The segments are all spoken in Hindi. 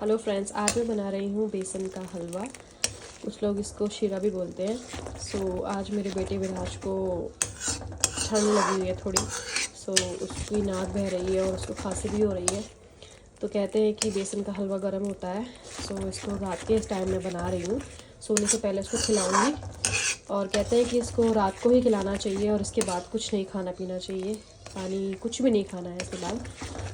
हेलो फ्रेंड्स, आज मैं बना रही हूँ बेसन का हलवा। कुछ लोग इसको शीरा भी बोलते हैं। आज मेरे बेटे विराज को ठंड लगी हुई है थोड़ी। उसकी नाक बह रही है और उसको खांसी भी हो रही है। तो कहते हैं कि बेसन का हलवा गर्म होता है। इसको रात के इस टाइम में बना रही हूँ। सोने से पहले इसको खिलाऊंगी। और कहते हैं कि इसको रात को ही खिलाना चाहिए और इसके बाद कुछ नहीं खाना पीना चाहिए, पानी कुछ भी नहीं खाना है फिलहाल।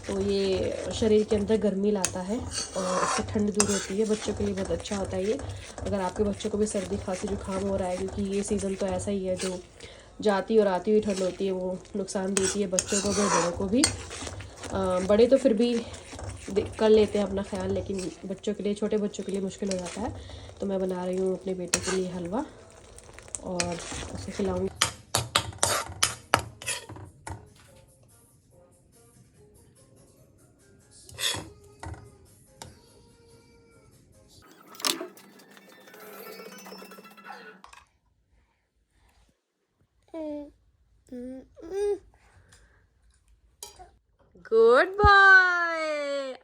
तो ये शरीर के अंदर गर्मी लाता है और इससे ठंड दूर होती है। बच्चों के लिए बहुत अच्छा होता है ये। अगर आपके बच्चों को भी सर्दी खांसी जुकाम हो रहा है, क्योंकि ये सीज़न तो ऐसा ही है, जो जाती और आती हुई ठंड होती है वो नुकसान देती है बच्चों को भी और बड़ों को भी। बड़े तो फिर भी कर लेते हैं अपना ख्याल, लेकिन बच्चों के लिए, छोटे बच्चों के लिए मुश्किल हो जाता है। तो मैं बना रही हूँ अपने बेटे के लिए हलवा और उसे खिलाऊंगी। Good boy.